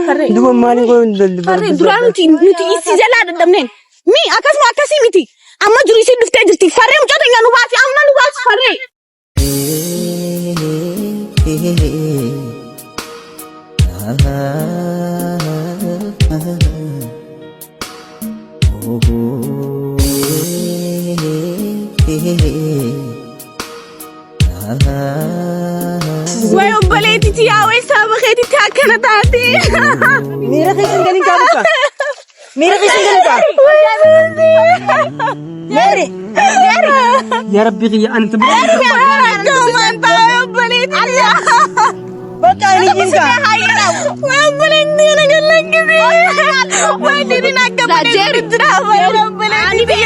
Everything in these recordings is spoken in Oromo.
دوما مالي قول فري درانو تي سيزلا دمنين مي أكاس ما أكاسي ميتي أما جريسي دفتة جرتي فري مجد إنه نباتي أما نبات فري ويا بليتي تياوي سابقتي تاكنا تاتي ميرا خيسن قالين كابوكا ميرا خيسن قالين كابوكا ميري يا ربي غيا أنت يا بليتي بقى أنا جينكا ويا بليتي أنا قال لك ويا ديري ناكا بليتي دراما يا بليتي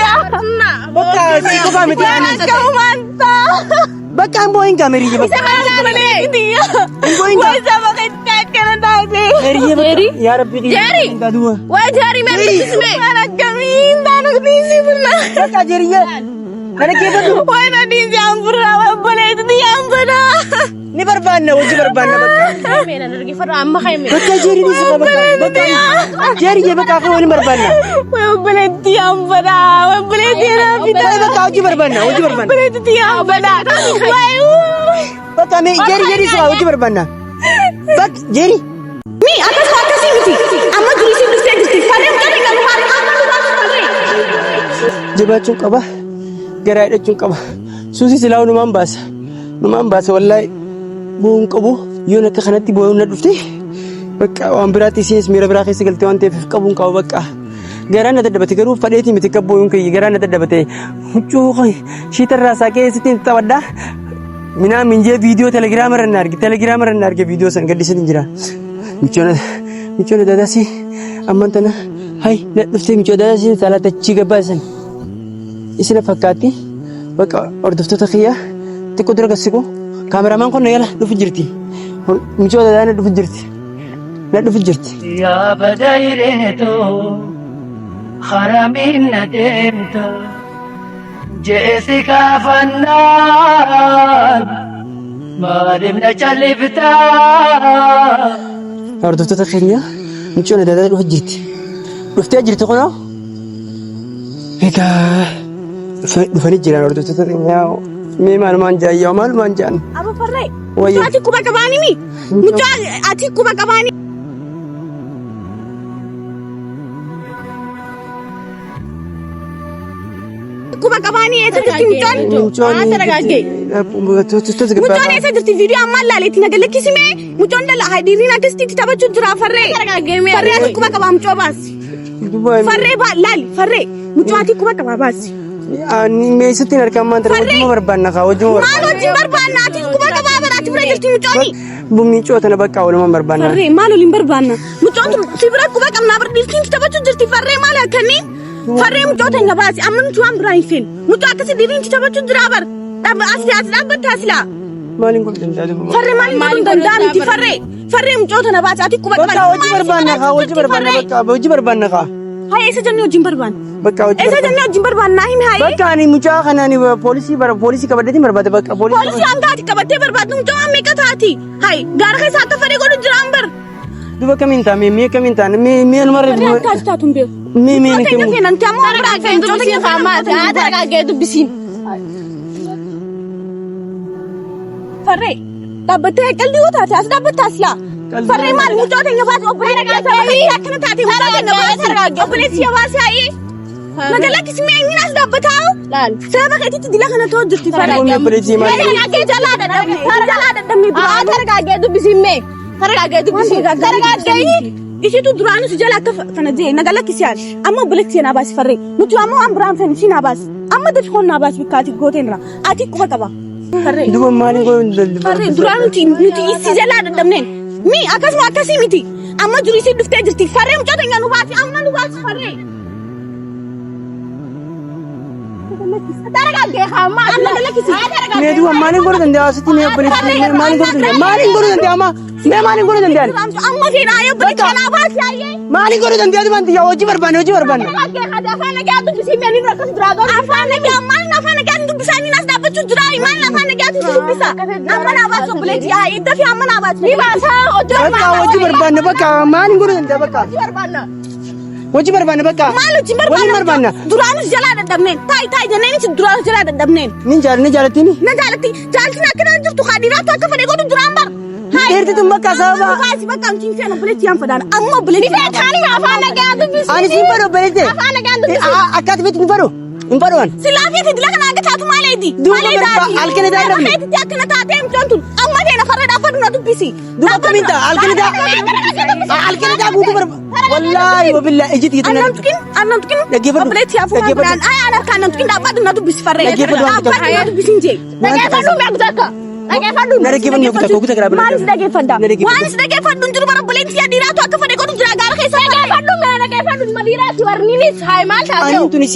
بقى سيكو فامتي أنا بقى أمبوين كاميري بقى يا ربي جاري وجاري ما بتسمع أنا جميل أنا كنيسي برنا بقى جريا أنا كيف أدو وأنا ديسي أمبرا وبليت دي أمبرا نبربانا وجه بربانا بقى مين أنا رجع فرا أما خيمة بقى جري دي سبب بقى جري بقى أخواني بربانا وبليت دي أمبرا وبليت دي أنا بقى وجه بربانا بليت دي أمبرا بقى مي جري سوا وجه بربانا بقى جري مي أكاس أكاسي ميتي أما جريسي دفتة جرتي فرا مجد إنه نباتي أما نبات فري جباتون كبا قرايد أجون كبا سوسي سلاو نمان باس والله بون كبو يونا كخناتي بونا دفتي بقى وامبراتي سيس ميرا براخي سقلتي وانتي في كبون كبا بقى قرانا تدبتي قرو فديتي متكبو يمكن قرانا تدبتي شوخي شيت الراسا كيستين تودع منا من جي فيديو تليجرام رنارك فيديو سن قد سنجرا ميچونا داداسي أمانتنا هاي دفتي ميچو داداسي ثلاثة تشيغا باسن إسنا فكاتي بقى أردفتو تخيا تقدر قصيكو كاميرامان كون يلا دفجرتي ميچو دادانا دفجرتي لا دفجرتي يا بدايرتو خرامين ندمتو جيسيكا فنان ما دمنا جلبتا أردفتو تخيا ميچونا دادانا دفجرتي دفتي أجرتي قنا هيك دفني جيران أردفتو تخيا مال مانجا يا مال مانجان أبو فري ويا أتي كوبا كباني مي أتي كوبا كباني كوبا كباني إيه مجون ترجعي مجون إيه تدرتي فيديو أمال لا ليتنا قال لك اسمه مجون لا هيديرين أكستي تتابع جدرا فري فري أتي كوبا كبام جواباس فري بالال فري مجون أتي كوبا كباباس أني ميستين أركام ما ترى وجه بربانا خا وجه ما وجه بربانا أتي كوبا كبابا أتي برجلتي مجوني بومي شو أنا بقى ولا ما بربانا فري مالو لين بربانا مجون تبرا كوبا كم نابر ديسكين تتابع جدرتي فري ماله كني فري مجون تنجا باسي أمم جوام برايفين مجون كسي ديرين تتابع جدرا بر تاب أسلا بتحصلا مالين قلت أنت فري مالين دندان تي فري مجون تنا باسي أتي كوبا بقى وجه بربانا خا وجه بربانا بقى وجه بربانا خا هاي إيش جنّي وجيم بربان بقى وجه إيش جنّي وجيم بربان ناهم هاي بقى أنا مجاك أنا بوليسي كبرتي مربات بقى polisi angkat kabate berbat nung cuma mereka hati hai gara kai satu fare kono jamber dua keminta mimi keminta mimi nomor angkat satu mbio mimi ini nanti kamu orang akan coba yang sama ada kaget itu bisin fare kabate kal diu tadi asda betasla fare mal mu coba yang pas opere ka sabi akan tadi mu coba yang pas opere siapa sih مجالك اسمي مين أصدق بتاعه؟ لا سبب كده تدي لك أنا توجد في فرق لا لا كده جلادة دمي جلادة دمي ترى قاعد بسمة ترى قاعد بسمة ترى قاعد إيش تدرانو سجلا كف فنادي نجالك إسيار أما بلكتي أنا بس فرق متو أما أمبرام فنشي نباس أما تدخل نباس بكاتي قوتين را أتي كوبا كبا فرق dua mali قول فرق درانو تي سجلا دمنين مي أكاس ما أكاسي ميتي أما جريسي دفتة جرتي فرق مجد إنه نباتي أما نبات فرق Medu amanin guru dandi asiti me police amanin guru dandi ama me amanin guru dandi amma fina ayo bukana bas yaye manin guru dandi adu banti ya oji barban afana ke adu bisi me ni rakas drago afana ke amma afana ke adu bisani nas dapat dhaabbachuun jira maal afaan nagaatiin si dubbisa amma naabaas obboleetti yaa idda fi amma naabaas ni baasa hojii bakka hojii barbaanna bakka maal hin godhan bakka hojii barbaanna bakka maal hojii barbaanna duraanis jalaa dadhabneen taay jenneenis duraanis jalaa dadhabneen ni jaalatini jaaltin akkana jirtu haadiraatu akka fedhe godhu duraan bar Erti bakka sababa baasi bakka amtiin feena obboleetti yaan fadaan amma obboleetti ni taani afaan nagaa dubbisi ani sin fado obboleetti afaan nagaa dubbisi akkati feeti hin fado an silaafi fi dilaka naga taatu maaleedi alkene daa dabni feeti akkana taatee mtontu amma feena farra dhaafadu na dubbisi duba kaminta alkene daa guutu bar wallahi wabillahi ejiti gitan annantukin obboleetti yaafu fadaan ay ana kan annantukin dhaabadu na dubbisi farra dhaabadu na dubbisi inje dhageeffadhu meequtaka Maalis dhageeffadha jiru bara obboleetti yaa dhiiraatu akka fedhe godhu jira gaara keessa dhageeffadhu madiiraatti warniinis haay maal taasisa ani tuni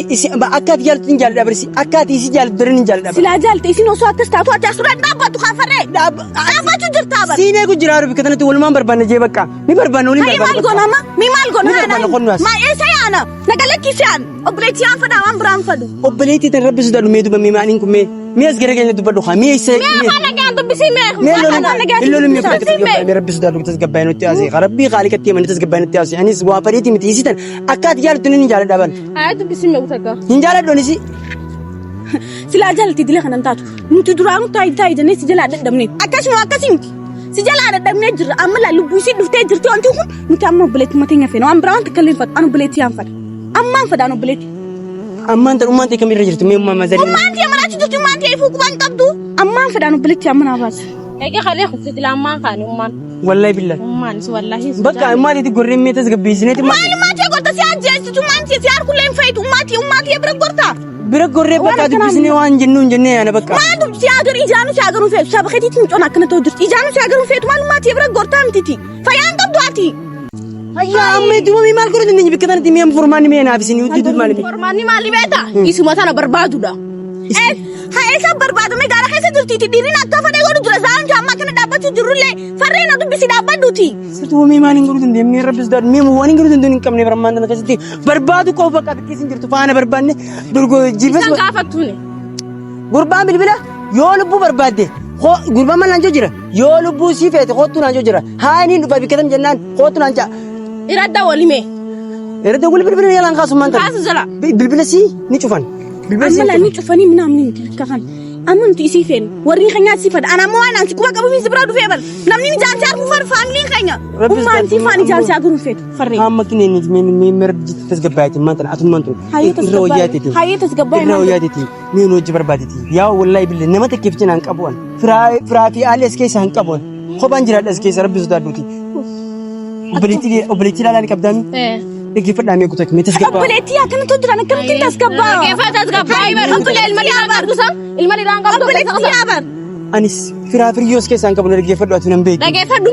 akka ati jaaltu hin jaalladha barsi akka ati isi jaaltu daran hin jaalladha silaa jaalte isin osoo akkas taatu ati asirraa dhaabbatu kaafarree dhaabbachuu jirtaa bara siinee ku jira rubi katanatti walumaan barbaanna jee bakka ni barbaanna waliin barbaanna maal goona maa eessa yaana nagalakkisi yaan obboleetti yaan fadhaa waan biraan fadhu obboleetti tan rabbi sudadhu mee duba mee maaniin kun mee as gara keenya dubbadhu haa mee isa illoon mee fudhate tasgabbaa'ee rabbi sudadhu tasgabbaa'ee nutti asii rabbii khaalikatti himanii tasgabbaa'ee nutti asii anis waa fadhiiti miti isitan akka ati jaalatu hin jaalladha ban hin jaalladhu anis silaa jaalatti dila kanan taatu nuti duraanu taa'ii jennee si jalaa dadhabnee akkasumti si jalaa dadhabnee jirra amma laa lubbuu isii dhuftee jirti wanti kun nuti amma obboleetti mateenya feena waan biraa wanti kalleen fadhu an obboleetti yaan fadha ammaan fadhaan obboleetti ammaan tan ummaan ta'e kamirra jirtu mee ummaan mazalii ummaan ta'e marachi jirtu ummaan ta'e ifuu qubaan qabdu ammaan fadhaan obboleetti amma naa baasa Ege khalee khufti la ammaan kaani ummaan wallahi billah ummaan is wallahi bakka ummaan itti gorreen mee tasgabbeessineeti maal ummaan gorta si ajjeesitu ummaan si har kulleen feetu ummaan bira gorta bira gorree bakka dubbisnee waan jennuun jennee ana bakka maal si agar ijaanu feetu sabaqeetiin mucoon akkana ta'u jirti ijaanu si agar feetu maal ummaan bira gorta mtiti fayyaan qabdu ati ayya amma itti mami maal godhu dandeenye bikka tanatti mee furmaanni mee naafisini utti maali formaanni maali beeta isuma tana barbaadudha esa barbaadame gaara keessa jirti dhiirri akka fedhe godhu jira zaan jamma kana dhaabbachuu jirullee farreen adu bisi dhaabbaduuti sirtuu mami maaliin godhu dandeenye mee rabbis daadhu mee waan hin godhu dandeenye hin qabne barmaan tana keessatti barbaadu qofa bakka bakkeessin jirtu faana barbaanne durgo jilbas san gaafattuune gurbaan bilbila yoo lubbuu barbaadde gurbaan maal naanjoo jira yoo lubbuu sii feete kootu naanjoo jira haaniin dhufa bikkatam jennaan kootu naanjaa iradda walime iradda wal bilbila yalan kaasummaan tana kaasu jala bilbila sii ni cufan amma ni cufanii minamni kafan amantu isi fen warri khanya si fad ana mo ana si kuba qabu fi zibra du febal namni ni jan jar ku far family khanya umma si fani jan jar gu fet farre amma kine ni me merj tasgabbaati mantana atun mantu haye tasgabbaati royatiti ni no jibar baditi ya wallahi billahi nama takiftin an qabwan fra fi ales kaysa an qabwan khoban jira das kaysa rabbi zudaduti obliti la ni qabdami Egi fadha mee kutak mee tasgabba obboleetti akkana todran akkamtiin tasgabba kefa tasgabba ibar kulli ilmali abar dusam ilmali ranga obboleetti abar anis firaafiryos keessaan qabu nagee fadhu atu nan beeku nagee fadhu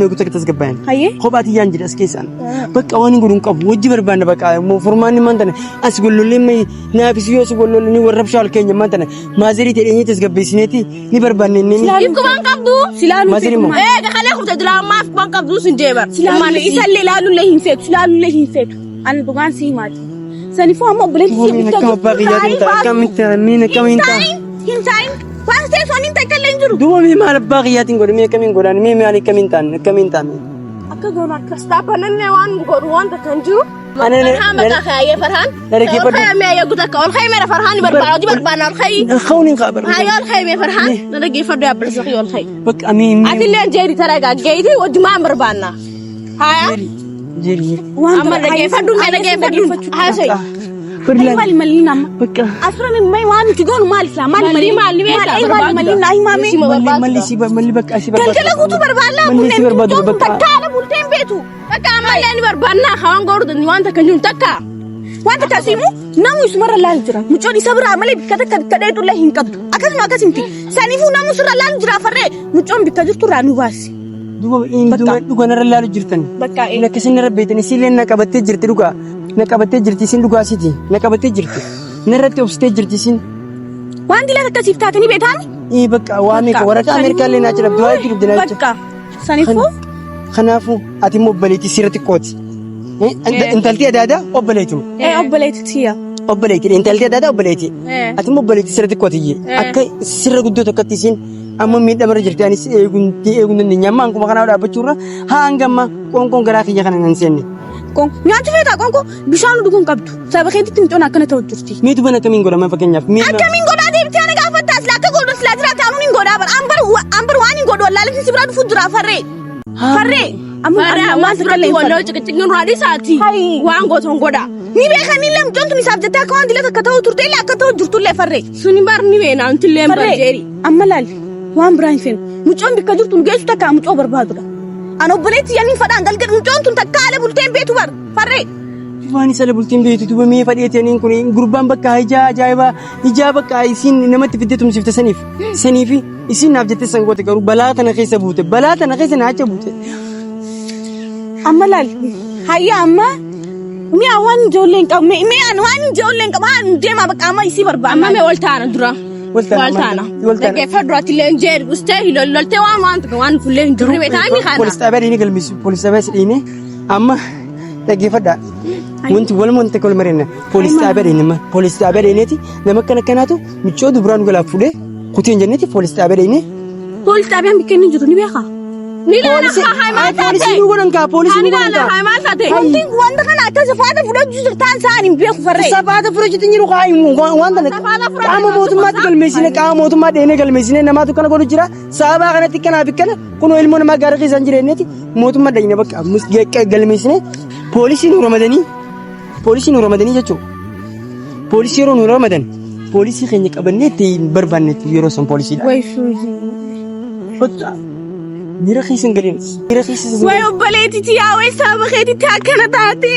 mee kutak tasgabbayan haye kophaati yaan jira as keessaan bakka waan godhun qabu wajji barbaanna bakka mo formaanni mantana as gollolle mee naafisiyos gollolle ni warrabsha al keenya mantana maazirii tedheenye tasgabbeesineeti ni barbaanne inni kuban qabdu silaanu khalee khufta dila ammaaf kuban qabdu sin jeebar silaanu isalle laalu lehin feetu an bugaan si maati sanifo amma obboleetti si bitta kaminta hintain waan ta'e sonin takkalleen jiru duuba mee maal abbaa qiyyaatiin godhe mee kamiin godhan mee maal kamintaan akka goona akkas taapananne waan godhu wanta kan jiru hamata khayye farhan ol khayme ya gudaka ol khayme farhan barbaadi barbana ol khay khawnin khabar hayo ol khayme farhan nalagi fadu ya barzaqi ol khay bak amin adillen jeeri taraga geyti wajma barbana haya jeeri amma nalagi fadu hasay mali malina bakka asrani mai wani tigon mal islam mali beta malina ai mame mali bakka asi kala kutu barbala kunne takala bulten betu takka amale ni barbanna hawan gordo ni wanta kanjun takka wanta kasimu namu ismara lal jira mucodi sabra amale bikata kadaitu la hinkabdu akasimti sanifu namu sura lal jira farre mucon bikajurtu ranu basi duga nara laalu jirtan bakka nakkasin rabbeetani sileen naqabattee jirti duga naqabattee jirti sin dhugaasiti naqabattee jirti narratti obsitee jirti sin waan dila akkasiif taatanii beetaani bakka waa meeqa waraqaa ameerikaa illee naa jira du'aa jiru dinaa bakka sanifu kanaafu ati immoo obboleetti sirratti kooti intalti adaada obboleetuma obboleetti tiya obboleetti intaltee dada obboleetti ati immoo obboleetti sirriitti qotiyyee akka sirra guddoo tokkotti isiin amma miidhamarra jirti anis eeguun dandeenya amma akkuma kanaa dhaabbachuurra hanga amma qoonqoon garaa kiyya kana nan seenne. Nyaata feetaa qoonqoo bishaan dhuguun qabdu saba keetitti miixoon akkana ta'u jirti. Miitu bana akkamiin godhama fakkeenyaaf. Akkamiin godhaa deebitee ana gaafattaas laakka godhu silaa jira taanuun hin godhaa bara ambar waan hin godhu wallaalatti si bira dhufu jira farree. Farree. Amma waan sirratti walloo ciqiciqni raadii saati. Waan gootoon godhaa. Ni beekanii illee mucoon tun isaaf jettee akka waan dilata akka ta'u turte illee akka ta'u jirtullee farree. Suni bar ni beenaan tillee barjeeri. Amma laali waan biraa hin feenu mucoon bikka jirtu geessu takka mucoo barbaadudha. Ano obboleetti yanni fadhaan galgal mucoon tun takka haala bulteen beetu bar farree. Waan isa la bultiin beetu duba mee fadheetaniin kun gurbaan bakka ijaa ajaa'ibaa ijaa bakka isin namatti fiddee tumsifte saniif isin naaf jettee sangoota garuu balaa tana keessa buute balaa tana keessa naacha buute. Amma laali hayya amma mi'a waan ijoolleen qabu mi'a waan ijoolleen qabu haan deema bakka amma isii barbaada. Amma mee waltaana dura. Waltaana. Dhaggeeffadhu duraatti illee jeeri ustee loltee waan fullee hin jirre beekaa mi kana. Poolis xaabiyaa dhiini galmeessu poolis xaabiyaa dhiini amma dhaggeeffadhaa. Wanti walumaa kol marina poolis xaabiyaa dhiineeti nama akkanaatu michoo dubraan galaaf fuudhee kutiin jenneeti poolis xaabiyaa dhiine. Poolis xaabiyaan bikka inni jiru ni beekaa. Ni laala haayimaa taate. Poolisii nu godhan kaa poolisii nu godhan kaa. Haayimaa taate. Wanta kana akka safaata fudhachuu jirtaan sa'aan hin beeku farree. Safaata fudhachuu jiru wanta qaama mootummaatti galmeessine qaama mootummaa dheenee galmeessine namaatu kana godhu jira sababa kanatti kanaaf ikkana kunoo ilmoo namaa gaarii keessan jireenyeeti mootummaa dhayina bakka galmeessine poolisii nu ramadanii jechuudha. Poolisii yeroo nu ramadan poolisii keenya qabannee itti barbaannetti yeroo san poolisiidha. Mira keessan galiin. Way obboleettii yaa way saba keetitti akkana taate.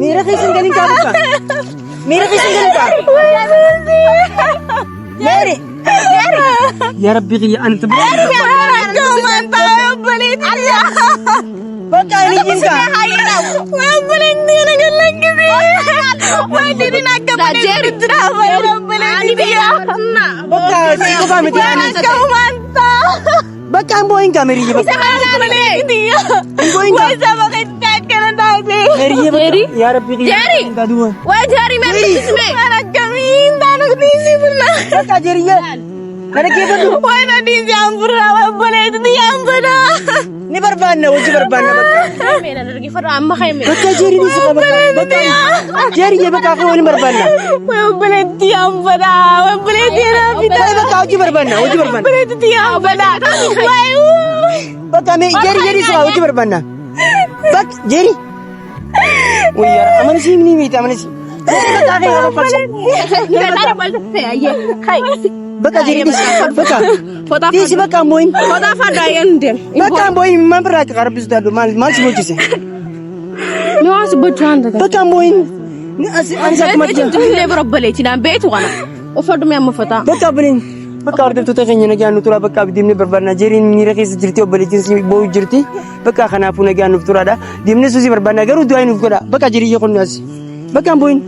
Mira keessan galiin kaabukka. Mira keessan galiin kaabukka. Mary. Ya Rabbi qiyya anta. Bakka ini jinka. Obboleettii na galangisi. Waan diri na gabane jira obboleettii. Bakka si qofa miti ani. Bakka amboin kameri bakka. Obboleettii. Way saba keetti akkana taate. Mary. Ya Rabbi qiyya anta duwa. Way Jerry Mary isme. Akkamiin taanu dhiisi burna. Bakka Jerry. Kada keefatu. Way na dhiisi ambura obboleettii ambura. Ni barbaanna hojii barbaanna bakka. Meena dargifadha amma kayme. Bakka Jerry ni siqa bakka. Jerry bakka akka waliin barbaanna. Obboleettii ambada. Obboleettii raafita. Bakka hojii barbaanna. Obboleettii ambada. Bakka mee Jerry siqa hojii barbaanna. Bakka Jerry. Uyya amanasi ni mita amanasi. Bakka bakka Jerry bakka. Disi bakka amboin. Foto fada yendem. Bakka amboin man berat karabis dadu mal si bocise. Ni was bocan daga. Bakka amboin. Ni ansa kumaja. Ni berobbeleti dan betu kana. Ofadu me amma fota. Bakka belin. Bakka arde to tegenya na gyanu tura bakka dimne barbarna Jerry ni rakis jirti obbeleti si bo jirti. Bakka kana fu na gyanu tura da. Dimne susi barbarna garu duainu goda. Bakka Jerry yakon nas. Bakka amboin.